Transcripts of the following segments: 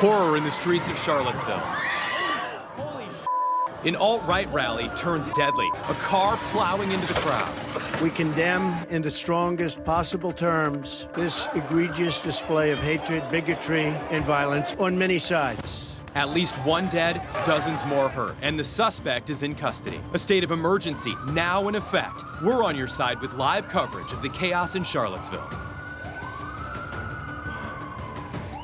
Horror in the streets of Charlottesville. An alt-right rally turns deadly, a car plowing into the crowd. We condemn in the strongest possible terms this egregious display of hatred, bigotry, and violence on many sides. At least one dead, dozens more hurt, and the suspect is in custody. A state of emergency now in effect. We're on your side with live coverage of the chaos in Charlottesville.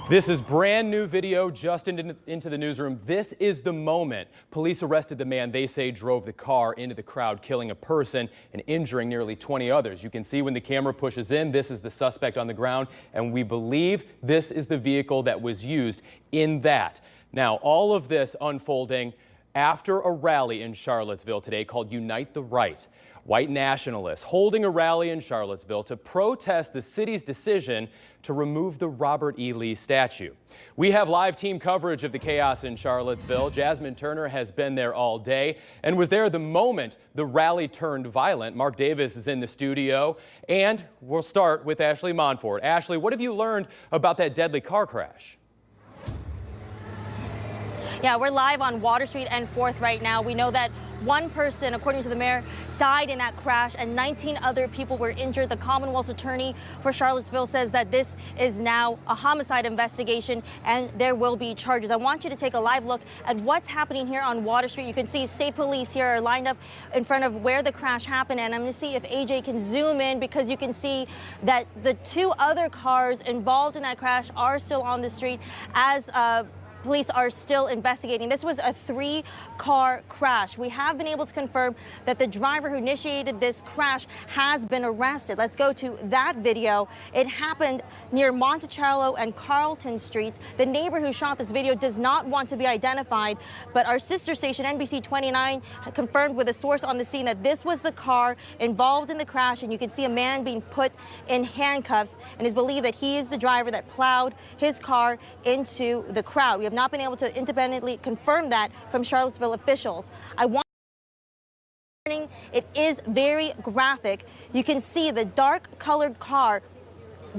This is brand new video just into the newsroom. This is the moment police arrested the man they say drove the car into the crowd, killing a person and injuring nearly 20 others. You can see when the camera pushes in, this is the suspect on the ground, and we believe this is the vehicle that was used in that. Now, all of this unfolding after a rally in Charlottesville today called Unite the Right. White nationalists holding a rally in Charlottesville to protest the city's decision to remove the Robert E. Lee statue. We have live team coverage of the chaos in Charlottesville. Jasmine Turner has been there all day and was there the moment the rally turned violent. Mark Davis is in the studio, and we'll start with Ashley Monfort. Ashley, what have you learned about that deadly car crash? Yeah, we're live on Water Street and 4th right now. We know that one person, according to the mayor, died in that crash and 19 other people were injured. The Commonwealth's attorney for Charlottesville says that this is now a homicide investigation and there will be charges. I want you to take a live look at what's happening here on Water Street. You can see state police here are lined up in front of where the crash happened, and I'm going to see if AJ can zoom in because you can see that the two other cars involved in that crash are still on the street as police are still investigating. This was a 3-car crash. We have been able to confirm that the driver who initiated this crash has been arrested. Let's go to that video. It happened near Monticello and Carlton Streets. The neighbor who shot this video does not want to be identified, but our sister station, NBC 29, confirmed with a source on the scene that this was the car involved in the crash, and you can see a man being put in handcuffs, and it's believed that he is the driver that plowed his car into the crowd. We have not been able to independently confirm that from Charlottesville officials. It is very graphic. You can see the dark colored car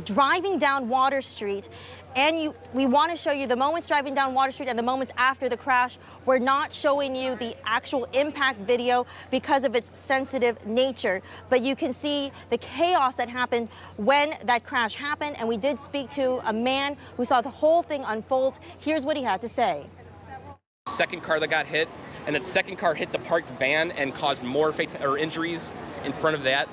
driving down Water Street, and we want to show you the moments driving down Water Street and the moments after the crash. We're not showing you the actual impact video because of its sensitive nature, but you can see the chaos that happened when that crash happened, and we did speak to a man who saw the whole thing unfold. Here's what he had to say. Second car that got hit, and that second car hit the parked van and caused more injuries in front of that.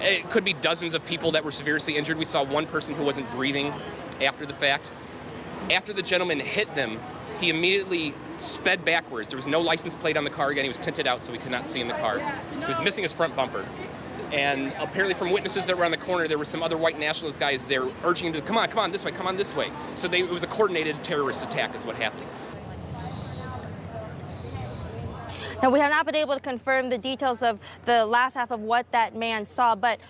It could be dozens of people that were severely injured. We saw one person who wasn't breathing after the fact. After the gentleman hit them, he immediately sped backwards. There was no license plate on the car. Again, he was tinted out so we could not see in the car. He was missing his front bumper. And apparently from witnesses that were on the corner, there were some other white nationalist guys there urging him to come on this way, come on this way. So it was a coordinated terrorist attack is what happened. Now, we have not been able to confirm the details of the last half of what that man saw, but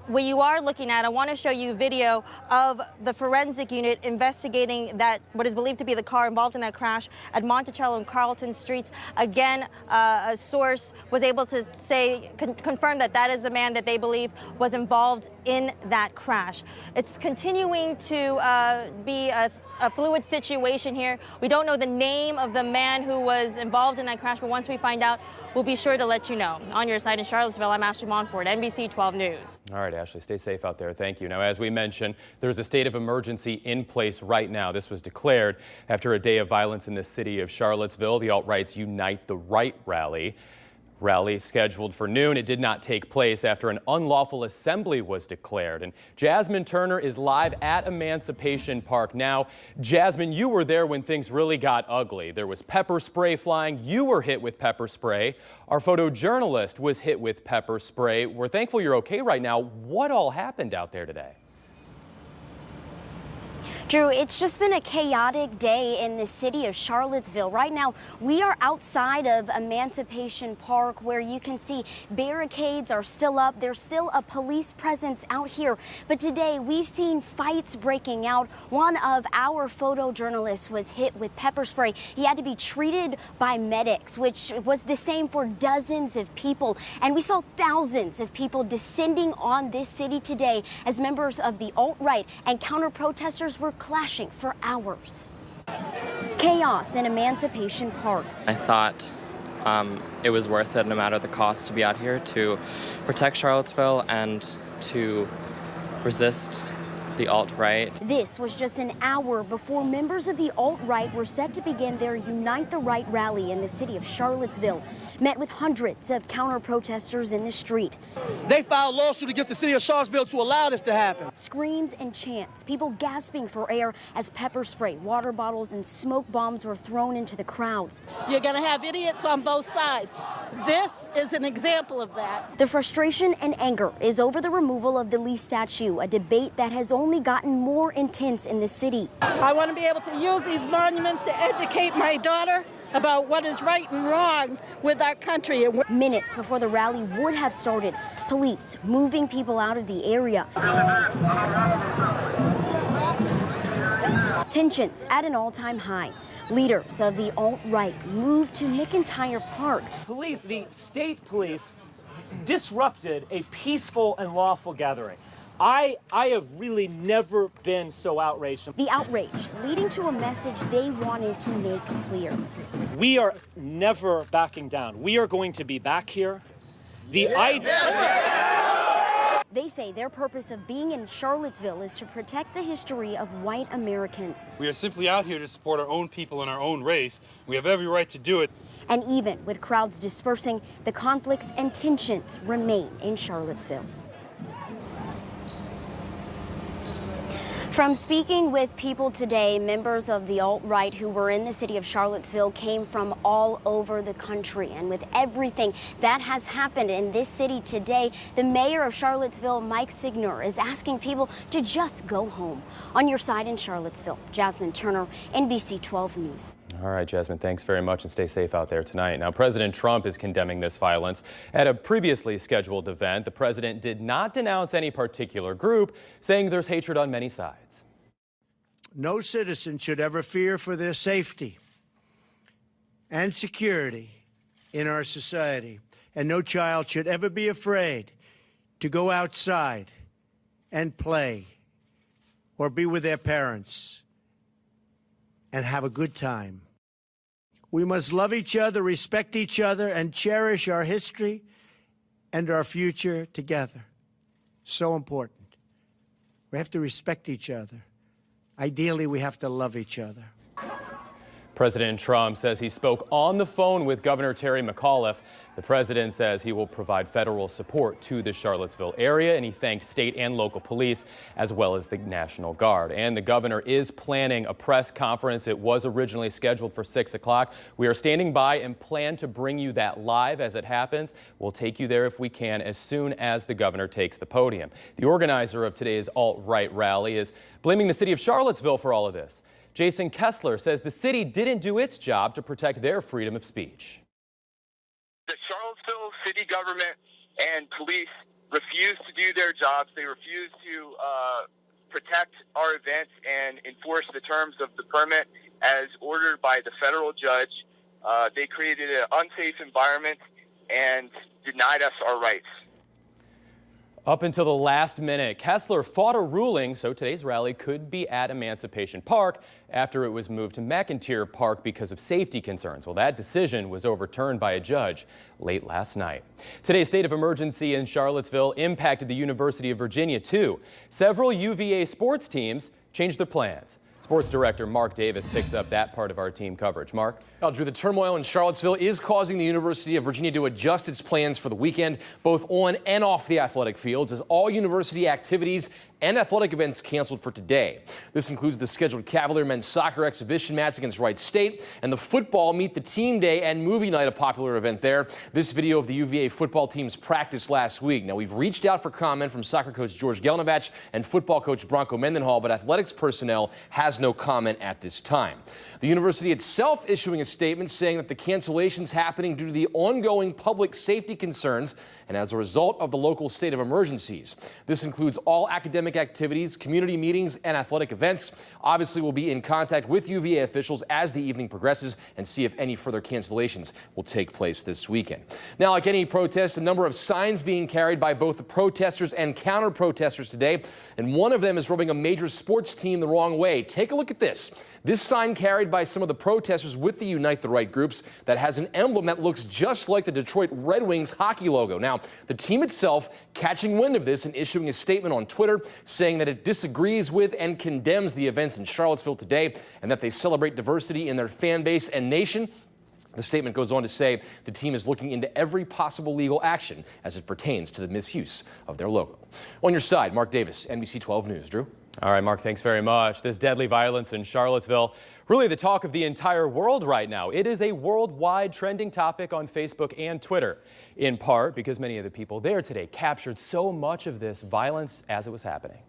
what you are looking at, I want to show you video of the forensic unit investigating that what is believed to be the car involved in that crash at Monticello and Carlton Streets. Again, a source was able to confirm that that is the man that they believe was involved in that crash. It's continuing to be a fluid situation here. We don't know the name of the man who was involved in that crash, but once we find out, we'll be sure to let you know. On your side in Charlottesville, I'm Ashley Monfort, NBC 12 News. All right, Ashley, stay safe out there. Thank you. Now, as we mentioned, there's a state of emergency in place right now. This was declared after a day of violence in the city of Charlottesville. The alt-right's Unite the Right rally scheduled for noon. It did not take place after an unlawful assembly was declared. And Jasmine Turner is live at Emancipation Park now. Jasmine, you were there when things really got ugly. There was pepper spray flying. You were hit with pepper spray. Our photojournalist was hit with pepper spray. We're thankful you're okay right now. What all happened out there today? Drew, it's just been a chaotic day in the city of Charlottesville. Right now, we are outside of Emancipation Park where you can see barricades are still up. There's still a police presence out here. But today, we've seen fights breaking out. One of our photojournalists was hit with pepper spray. He had to be treated by medics, which was the same for dozens of people. And we saw thousands of people descending on this city today as members of the alt-right and counter-protesters were clashing for hours. Chaos in Emancipation Park. I thought it was worth it no matter the cost to be out here to protect Charlottesville and to resist the alt-right. This was just an hour before members of the alt-right were set to begin their Unite the Right rally in the city of Charlottesville, met with hundreds of counter-protesters in the street. They filed a lawsuit against the city of Charlottesville to allow this to happen. Screams and chants, people gasping for air as pepper spray, water bottles, and smoke bombs were thrown into the crowds. You're going to have idiots on both sides. This is an example of that. The frustration and anger is over the removal of the Lee statue, a debate that has only gotten more intense in the city. I want to be able to use these monuments to educate my daughter about what is right and wrong with our country. Minutes before the rally would have started, police moving people out of the area. Tensions at an all-time high. Leaders of the alt-right moved to McIntyre Park. Police, the state police, disrupted a peaceful and lawful gathering. I have really never been so outraged. The outrage leading to a message they wanted to make clear. We are never backing down. We are going to be back here. They say their purpose of being in Charlottesville is to protect the history of white Americans. We are simply out here to support our own people and our own race. We have every right to do it. And even with crowds dispersing, the conflicts and tensions remain in Charlottesville. From speaking with people today, members of the alt-right who were in the city of Charlottesville came from all over the country. And with everything that has happened in this city today, the mayor of Charlottesville, Mike Signer, is asking people to just go home. On your side in Charlottesville, Jasmine Turner, NBC 12 News. All right, Jasmine, thanks very much and stay safe out there tonight. Now, President Trump is condemning this violence. At a previously scheduled event, the president did not denounce any particular group, saying there's hatred on many sides. No citizen should ever fear for their safety and security in our society. And no child should ever be afraid to go outside and play or be with their parents and have a good time. We must love each other, respect each other, and cherish our history and our future together. So important. We have to respect each other. Ideally, we have to love each other. President Trump says he spoke on the phone with Governor Terry McAuliffe. The president says he will provide federal support to the Charlottesville area, and he thanked state and local police as well as the National Guard. And the governor is planning a press conference. It was originally scheduled for 6 o'clock. We are standing by and plan to bring you that live as it happens. We'll take you there if we can as soon as the governor takes the podium. The organizer of today's alt-right rally is blaming the city of Charlottesville for all of this. Jason Kessler says the city didn't do its job to protect their freedom of speech. The Charlottesville city government and police refused to do their jobs. They refused to protect our events and enforce the terms of the permit as ordered by the federal judge. They created an unsafe environment and denied us our rights. Up until the last minute, Kessler fought a ruling, so today's rally could be at Emancipation Park after it was moved to McIntyre Park because of safety concerns. Well, that decision was overturned by a judge late last night. Today's state of emergency in Charlottesville impacted the University of Virginia, too. Several UVA sports teams changed their plans. Sports director Mark Davis picks up that part of our team coverage. Mark? Well, Drew, the turmoil in Charlottesville is causing the University of Virginia to adjust its plans for the weekend, both on and off the athletic fields, as all university activities and athletic events canceled for today. This includes the scheduled Cavalier men's soccer exhibition match against Wright State and the football Meet the Team Day and movie night, a popular event there. This video of the UVA football team's practice last week. Now, we've reached out for comment from soccer coach George Gelnovich and football coach Bronco Mendenhall, but athletics personnel has no comment at this time. The university itself issuing a statement saying that the cancellation's happening due to the ongoing public safety concerns and as a result of the local state of emergencies. This includes all academic activities, community meetings, and athletic events. Obviously, we'll be in contact with UVA officials as the evening progresses and see if any further cancellations will take place this weekend. Now, like any protest, a number of signs being carried by both the protesters and counter-protesters today, and one of them is rubbing a major sports team the wrong way. Take a look at this. This sign carried by some of the protesters with the Unite the Right groups that has an emblem that looks just like the Detroit Red Wings hockey logo. Now, the team itself catching wind of this and issuing a statement on Twitter saying that it disagrees with and condemns the events in Charlottesville today and that they celebrate diversity in their fan base and nation. The statement goes on to say the team is looking into every possible legal action as it pertains to the misuse of their logo. On your side, Mark Davis, NBC 12 News. Drew? All right, Mark, thanks very much. This deadly violence in Charlottesville, really the talk of the entire world right now. It is a worldwide trending topic on Facebook and Twitter, in part because many of the people there today captured so much of this violence as it was happening.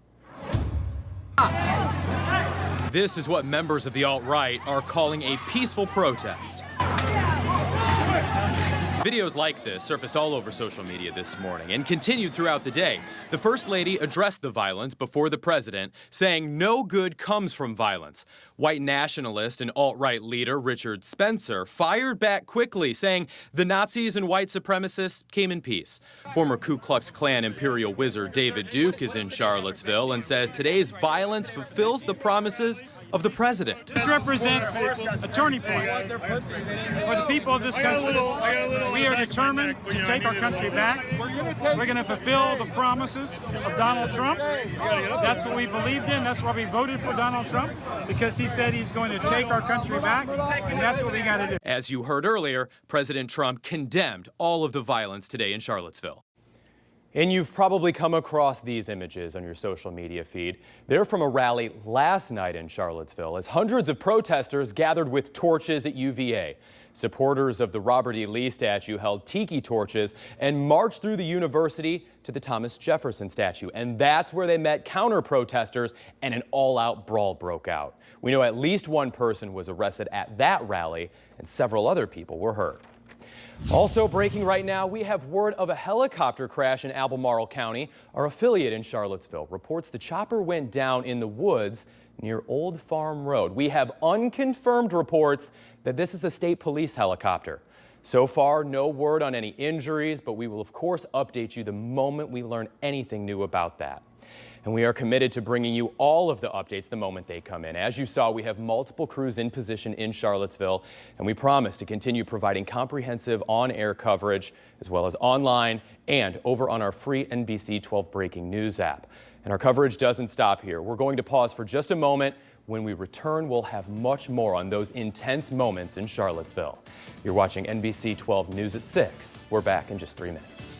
This is what members of the alt-right are calling a peaceful protest. Videos like this surfaced all over social media this morning and continued throughout the day. The First Lady addressed the violence before the president, saying no good comes from violence. White nationalist and alt-right leader Richard Spencer fired back quickly, saying the Nazis and white supremacists came in peace. Former Ku Klux Klan Imperial Wizard David Duke is in Charlottesville and says today's violence fulfills the promises of the president. This represents a turning point for the people of this country. We are determined to take our country back. We're going to fulfill the promises of Donald Trump. That's what we believed in. That's why we voted for Donald Trump, because he said he's going to take our country back, and that's what we got to do. As you heard earlier, President Trump condemned all of the violence today in Charlottesville. And you've probably come across these images on your social media feed. They're from a rally last night in Charlottesville as hundreds of protesters gathered with torches at UVA. Supporters of the Robert E. Lee statue held tiki torches and marched through the university to the Thomas Jefferson statue. And that's where they met counter-protesters and an all-out brawl broke out. We know at least one person was arrested at that rally and several other people were hurt. Also breaking right now, we have word of a helicopter crash in Albemarle County. Our affiliate in Charlottesville reports the chopper went down in the woods near Old Farm Road. We have unconfirmed reports that this is a state police helicopter. So far, no word on any injuries, but we will of course update you the moment we learn anything new about that. And we are committed to bringing you all of the updates the moment they come in. As you saw, we have multiple crews in position in Charlottesville, and we promise to continue providing comprehensive on-air coverage, as well as online and over on our free NBC 12 Breaking News app. And our coverage doesn't stop here. We're going to pause for just a moment. When we return, we'll have much more on those intense moments in Charlottesville. You're watching NBC 12 News at 6. We're back in just 3 minutes.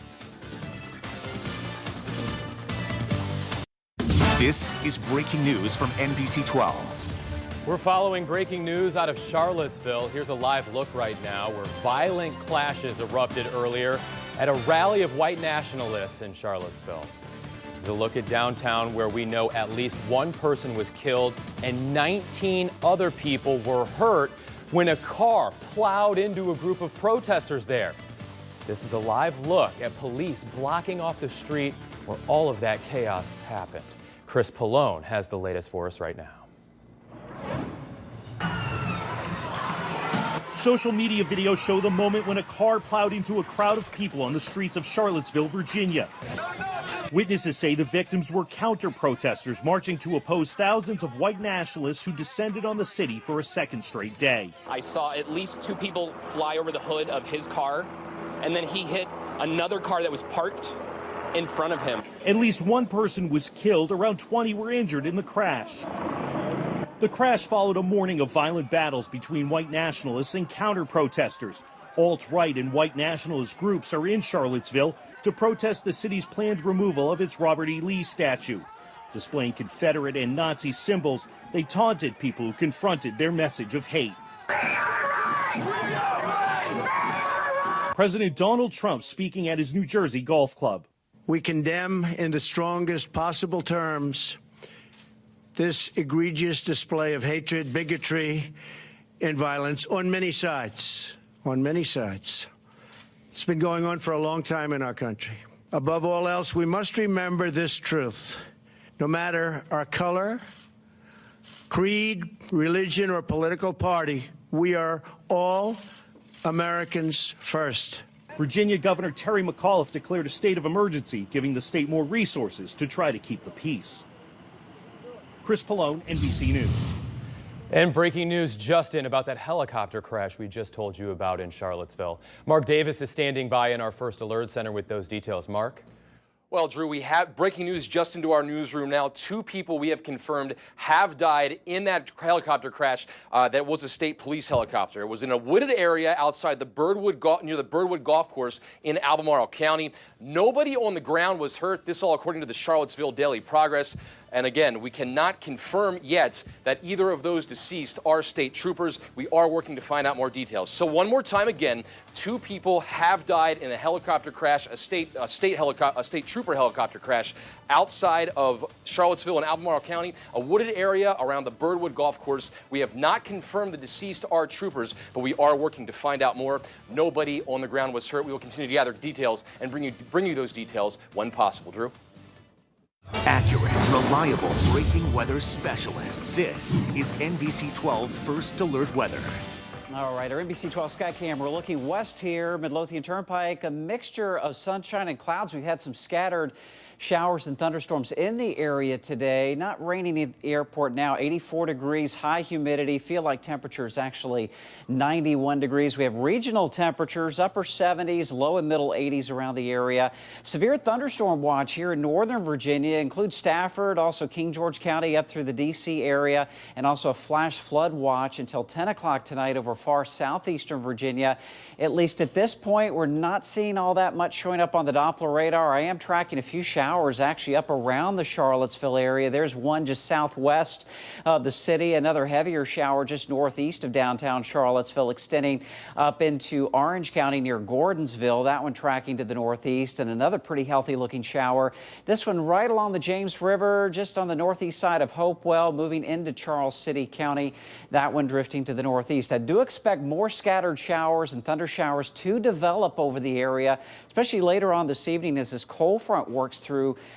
This is breaking news from NBC 12. We're following breaking news out of Charlottesville. Here's a live look right now where violent clashes erupted earlier at a rally of white nationalists in Charlottesville. This is a look at downtown where we know at least one person was killed and 19 other people were hurt when a car plowed into a group of protesters there. This is a live look at police blocking off the street where all of that chaos happened. Chris Pallone has the latest for us right now. Social media videos show the moment when a car plowed into a crowd of people on the streets of Charlottesville, Virginia. Witnesses say the victims were counter-protesters marching to oppose thousands of white nationalists who descended on the city for a second straight day. I saw at least 2 people fly over the hood of his car, and then he hit another car that was parked in front of him. At least one person was killed. Around 20 were injured in the crash. The crash followed a morning of violent battles between white nationalists and counter-protesters. Alt-right and white nationalist groups are in Charlottesville to protest the city's planned removal of its Robert E. Lee statue. Displaying Confederate and Nazi symbols, they taunted people who confronted their message of hate. President Donald Trump speaking at his New Jersey golf club. We condemn in the strongest possible terms this egregious display of hatred, bigotry, and violence on many sides. On many sides. It's been going on for a long time in our country. Above all else, we must remember this truth. No matter our color, creed, religion, or political party, we are all Americans first. Virginia Governor Terry McAuliffe declared a state of emergency, giving the state more resources to try to keep the peace. Chris Pallone, NBC News. And breaking news, Justin, about that helicopter crash we just told you about in Charlottesville. Mark Davis is standing by in our First Alert Center with those details. Mark? Well, Drew, we have breaking news just into our newsroom now. 2 people we have confirmed have died in that helicopter crash that was a state police helicopter. It was in a wooded area outside the near the Birdwood Golf Course in Albemarle County. Nobody on the ground was hurt. This all according to the Charlottesville Daily Progress. And again, we cannot confirm yet that either of those deceased are state troopers. We are working to find out more details. So one more time again, 2 people have died in a helicopter crash, a state trooper helicopter crash outside of Charlottesville in Albemarle County, a wooded area around the Birdwood Golf Course. We have not confirmed the deceased are troopers, but we are working to find out more. Nobody on the ground was hurt. We will continue to gather details and bring you those details when possible. Drew? Accurate, reliable breaking weather specialists. This is NBC 12 First Alert Weather. All right, our NBC 12 sky cam, we're looking west here, Midlothian Turnpike, a mixture of sunshine and clouds. We've had some scattered showers and thunderstorms in the area today. Not raining at the airport now, 84 degrees, high humidity. Feel like temperatures actually 91 degrees. We have regional temperatures, upper 70s, low and middle 80s around the area. Severe thunderstorm watch here in northern Virginia includes Stafford, also King George County up through the D.C. area, and also a flash flood watch until 10 o'clock tonight over far southeastern Virginia. At least at this point, we're not seeing all that much showing up on the Doppler radar. I am tracking a few showers actually up around the Charlottesville area. There's one just southwest of the city, another heavier shower just northeast of downtown Charlottesville, extending up into Orange County near Gordonsville. That one tracking to the northeast, and another pretty healthy looking shower. This one right along the James River, just on the northeast side of Hopewell, moving into Charles City County. That one drifting to the northeast. I do expect more scattered showers and thunder showers to develop over the area, especially later on this evening as this cold front works through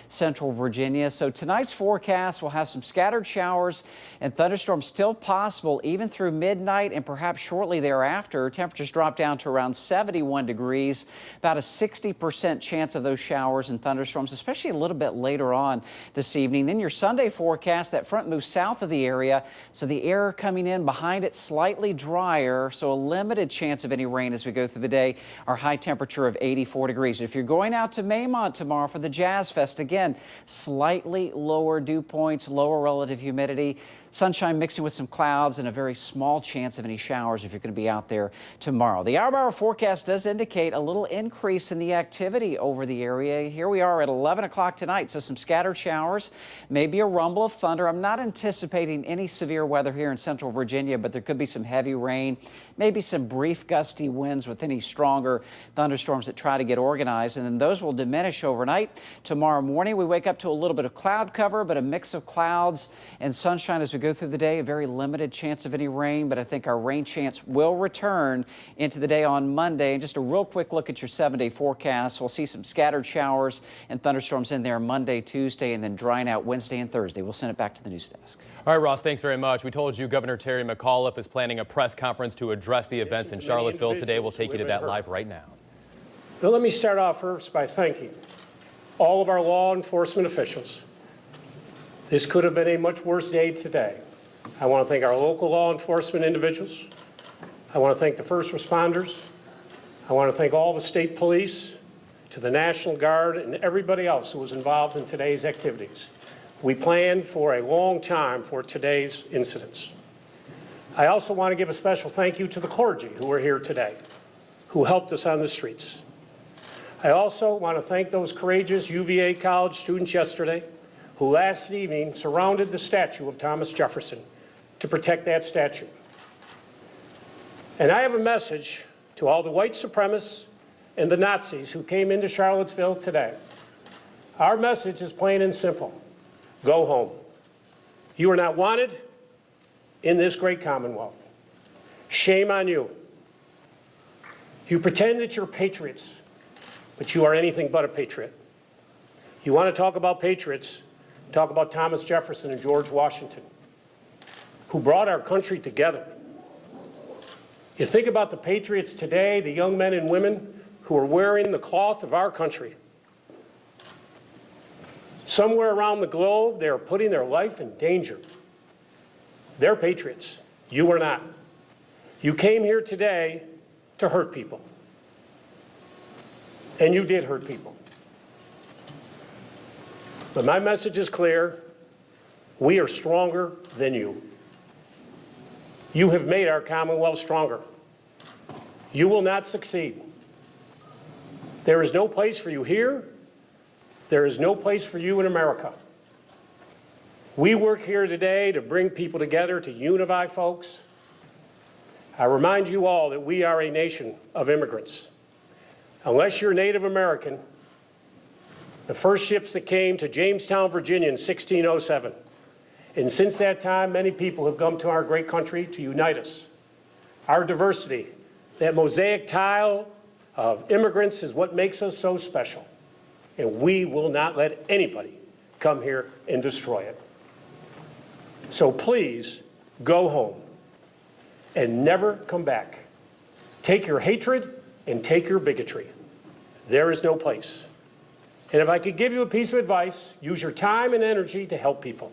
central Virginia. So tonight's forecast will have some scattered showers and thunderstorms still possible even through midnight and perhaps shortly thereafter. Temperatures drop down to around 71 degrees, about a 60% chance of those showers and thunderstorms, especially a little bit later on this evening. Then your Sunday forecast, that front moves south of the area, so the air coming in behind it slightly drier, so a limited chance of any rain as we go through the day. Our high temperature of 84 degrees. If you're going out to Maymont tomorrow for the Jazz Fest, again, slightly lower dew points, lower relative humidity. Sunshine mixing with some clouds and a very small chance of any showers if you're going to be out there tomorrow. The hour-by-hour forecast does indicate a little increase in the activity over the area. Here we are at 11 o'clock tonight, so some scattered showers, maybe a rumble of thunder. I'm not anticipating any severe weather here in central Virginia, but there could be some heavy rain, maybe some brief gusty winds with any stronger thunderstorms that try to get organized, and then those will diminish overnight. Tomorrow morning, we wake up to a little bit of cloud cover, but a mix of clouds and sunshine as we go through the day. A very limited chance of any rain, but I think our rain chance will return into the day on Monday. And just a real quick look at your 7-day forecast. We'll see some scattered showers and thunderstorms in there Monday, Tuesday, and then drying out Wednesday and Thursday. We'll send it back to the news desk. All right, Ross, thanks very much. We told you Governor Terry McAuliffe is planning a press conference to address the events in Charlottesville today. We'll take you to that live right now. Now, let me start off first by thanking all of our law enforcement officials. This could have been a much worse day today. I want to thank our local law enforcement individuals. I want to thank the first responders. I want to thank all the state police, to the National Guard, and everybody else who was involved in today's activities. We planned for a long time for today's incidents. I also want to give a special thank you to the clergy who were here today, who helped us on the streets. I also want to thank those courageous UVA College students yesterday who last evening surrounded the statue of Thomas Jefferson to protect that statue. And I have a message to all the white supremacists and the Nazis who came into Charlottesville today. Our message is plain and simple. Go home. You are not wanted in this great Commonwealth. Shame on you. You pretend that you're patriots, but you are anything but a patriot. You want to talk about patriots, talk about Thomas Jefferson and George Washington, who brought our country together. You think about the patriots today, the young men and women who are wearing the cloth of our country. Somewhere around the globe, they are putting their life in danger. They're patriots. You are not. You came here today to hurt people. And you did hurt people. But my message is clear. We are stronger than you. You have made our Commonwealth stronger. You will not succeed. There is no place for you here. There is no place for you in America. We work here today to bring people together, to unify folks. I remind you all that we are a nation of immigrants. Unless you're Native American, the first ships that came to Jamestown, Virginia in 1607. And since that time, many people have come to our great country to unite us. Our diversity, that mosaic tile of immigrants, is what makes us so special. And we will not let anybody come here and destroy it. So please go home and never come back. Take your hatred and take your bigotry. There is no place. And if I could give you a piece of advice, use your time and energy to help people.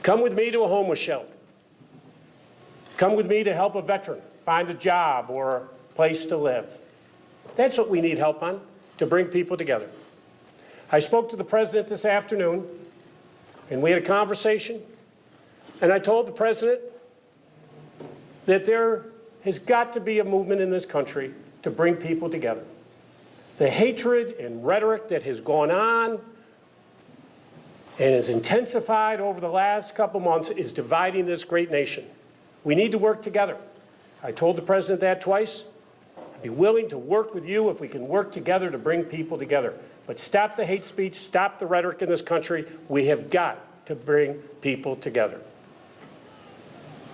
Come with me to a homeless shelter. Come with me to help a veteran find a job or a place to live. That's what we need help on, to bring people together. I spoke to the president this afternoon, and we had a conversation, and I told the president that there has got to be a movement in this country to bring people together. The hatred and rhetoric that has gone on and has intensified over the last couple months is dividing this great nation. We need to work together. I told the president that twice. I'd be willing to work with you if we can work together to bring people together. But stop the hate speech, stop the rhetoric in this country. We have got to bring people together.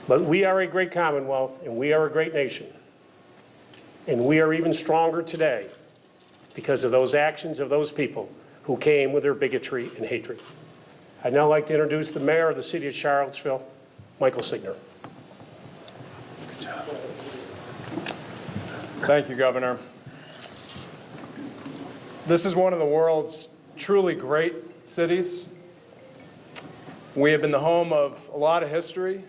But we are a great Commonwealth, and we are a great nation. And we are even stronger today because of those actions of those people who came with their bigotry and hatred. I'd now like to introduce the mayor of the city of Charlottesville, Michael Signer. Good job. Thank you, Governor. This is one of the world's truly great cities. We have been the home of a lot of history.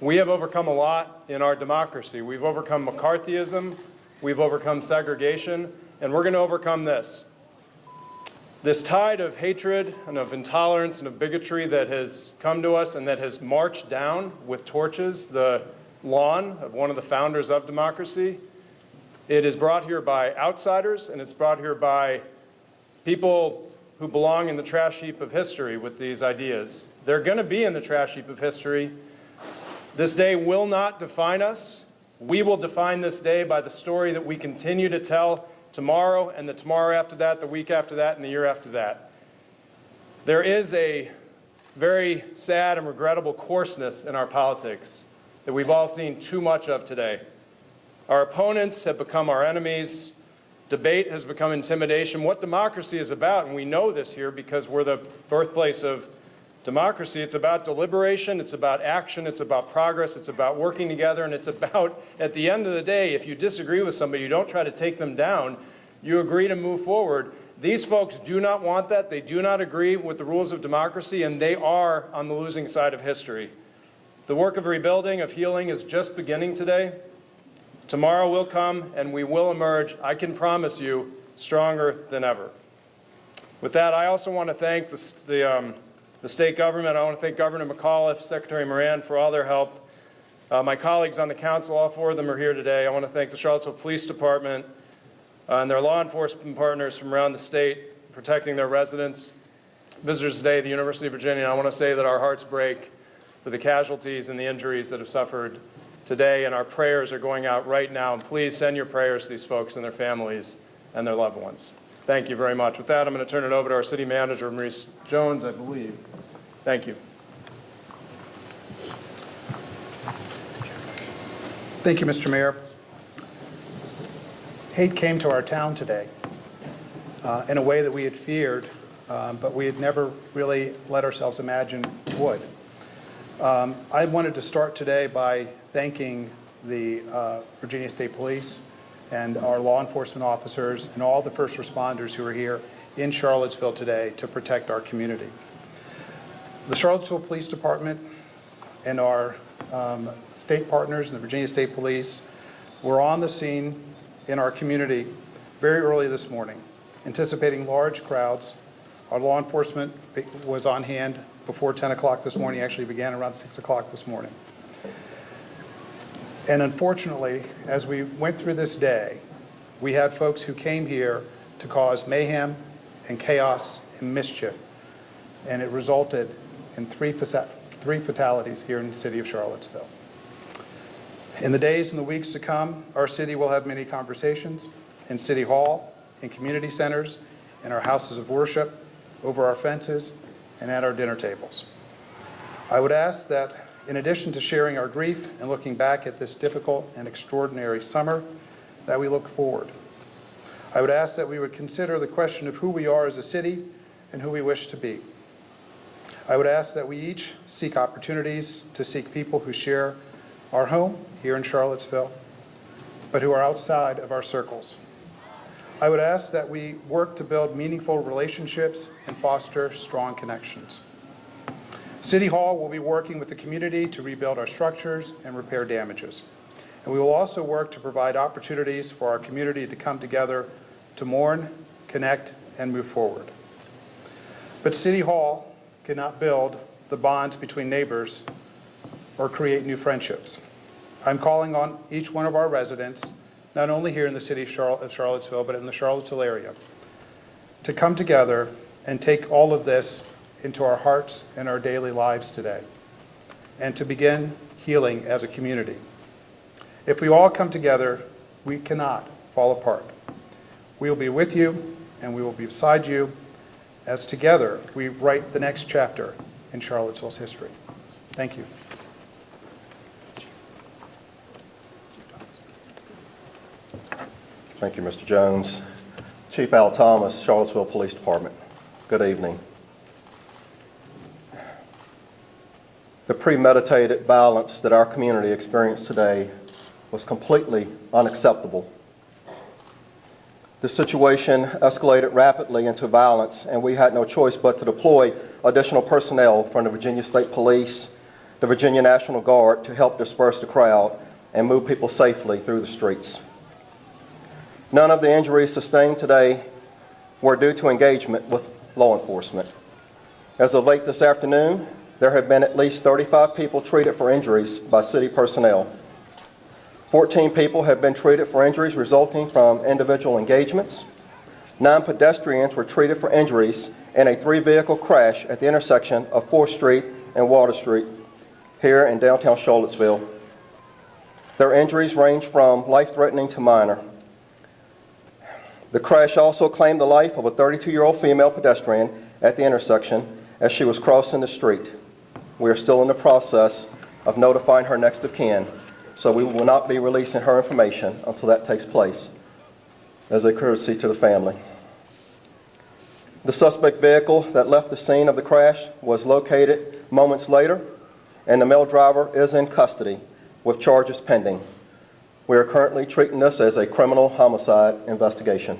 We have overcome a lot in our democracy. We've overcome McCarthyism, we've overcome segregation, and we're going to overcome this. This tide of hatred and of intolerance and of bigotry that has come to us and that has marched down with torches the lawn of one of the founders of democracy, it is brought here by outsiders, and it's brought here by people who belong in the trash heap of history with these ideas. They're going to be in the trash heap of history. This day will not define us. We will define this day by the story that we continue to tell tomorrow and the tomorrow after that, the week after that, and the year after that. There is a very sad and regrettable coarseness in our politics that we've all seen too much of today. Our opponents have become our enemies. Debate has become intimidation. What democracy is about, and we know this here because we're the birthplace of democracy, it's about deliberation, it's about action, it's about progress, it's about working together, and it's about, at the end of the day, if you disagree with somebody, you don't try to take them down, you agree to move forward. These folks do not want that. They do not agree with the rules of democracy, and they are on the losing side of history. The work of rebuilding, of healing, is just beginning today. Tomorrow will come, and we will emerge, I can promise you, stronger than ever. With that, I also want to thank the state government. I want to thank Governor McAuliffe, Secretary Moran for all their help. My colleagues on the council, all four of them are here today. I want to thank the Charlottesville Police Department and their law enforcement partners from around the state protecting their residents. Visitors today at the University of Virginia, I want to say that our hearts break for the casualties and the injuries that have suffered today, and our prayers are going out right now. And please send your prayers to these folks and their families and their loved ones. Thank you very much. With that, I'm going to turn it over to our city manager, Maurice Jones, I believe. Thank you. Thank you, Mr. Mayor. Hate came to our town today in a way that we had feared, but we had never really let ourselves imagine it would. I wanted to start today by thanking the Virginia State Police and our law enforcement officers and all the first responders who are here in Charlottesville today to protect our community. The Charlottesville Police Department and our state partners and the Virginia State Police were on the scene in our community very early this morning, anticipating large crowds. Our law enforcement was on hand before 10 o'clock this morning, actually began around 6 o'clock this morning. And unfortunately, as we went through this day, we had folks who came here to cause mayhem and chaos and mischief, and it resulted in three fatalities here in the city of Charlottesville. In the days and the weeks to come, our city will have many conversations in City Hall, in community centers, in our houses of worship, over our fences, and at our dinner tables. I would ask that, in addition to sharing our grief and looking back at this difficult and extraordinary summer, that we look forward. I would ask that we would consider the question of who we are as a city and who we wish to be. I would ask that we each seek opportunities to seek people who share our home here in Charlottesville, but who are outside of our circles. I would ask that we work to build meaningful relationships and foster strong connections. City Hall will be working with the community to rebuild our structures and repair damages. And we will also work to provide opportunities for our community to come together to mourn, connect, and move forward. But City Hall cannot build the bonds between neighbors or create new friendships. I'm calling on each one of our residents, not only here in the city of Charlottesville, but in the Charlottesville area, to come together and take all of this into our hearts and our daily lives today, and to begin healing as a community. If we all come together, we cannot fall apart. We will be with you, and we will be beside you, as together we write the next chapter in Charlottesville's history. Thank you. Thank you, Mr. Jones. Chief Al Thomas, Charlottesville Police Department. Good evening. The premeditated violence that our community experienced today was completely unacceptable. The situation escalated rapidly into violence, and we had no choice but to deploy additional personnel from the Virginia State Police, the Virginia National Guard, to help disperse the crowd and move people safely through the streets. None of the injuries sustained today were due to engagement with law enforcement. As of late this afternoon, there have been at least 35 people treated for injuries by city personnel. 14 people have been treated for injuries resulting from individual engagements. 9 pedestrians were treated for injuries in a 3-vehicle crash at the intersection of 4th Street and Water Street here in downtown Charlottesville. Their injuries range from life-threatening to minor. The crash also claimed the life of a 32-year-old female pedestrian at the intersection as she was crossing the street. We are still in the process of notifying her next of kin, so we will not be releasing her information until that takes place, as a courtesy to the family. The suspect vehicle that left the scene of the crash was located moments later, and the male driver is in custody with charges pending. We are currently treating this as a criminal homicide investigation.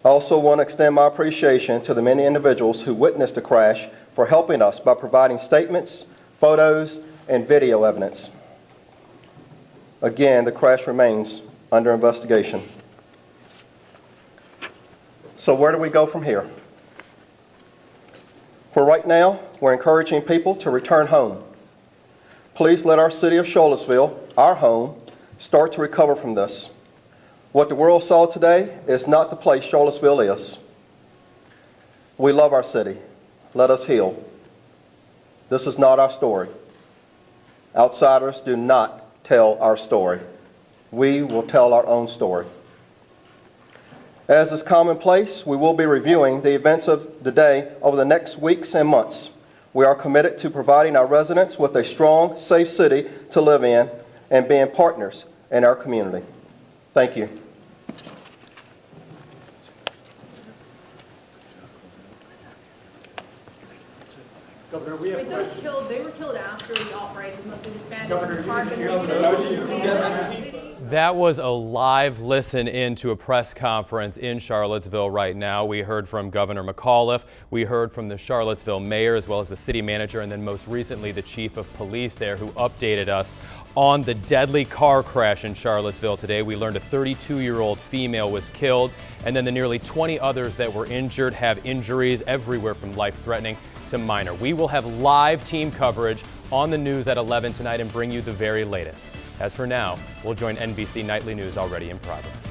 I also want to extend my appreciation to the many individuals who witnessed the crash for helping us by providing statements, photos, and video evidence. Again, the crash remains under investigation. So where do we go from here? For right now, we're encouraging people to return home. Please let our city of Charlottesville, our home, start to recover from this. What the world saw today is not the place Charlottesville is. We love our city. Let us heal. This is not our story. Outsiders do not tell our story. We will tell our own story. As is commonplace, we will be reviewing the events of the day over the next weeks and months. We are committed to providing our residents with a strong, safe city to live in and being partners in our community. Thank you. Governor, those killed, they were killed after the alt-right was mostly disbanded. Governor, in the park, you That was a live listen in to a press conference in Charlottesville right now. We heard from Governor McAuliffe, we heard from the Charlottesville mayor as well as the city manager, and then most recently the chief of police there, who updated us on the deadly car crash in Charlottesville today. We learned a 32-year-old female was killed, and then the nearly 20 others that were injured have injuries everywhere from life-threatening to minor. We will have live team coverage on the news at 11 tonight and bring you the very latest. As for now, we'll join NBC Nightly News already in progress.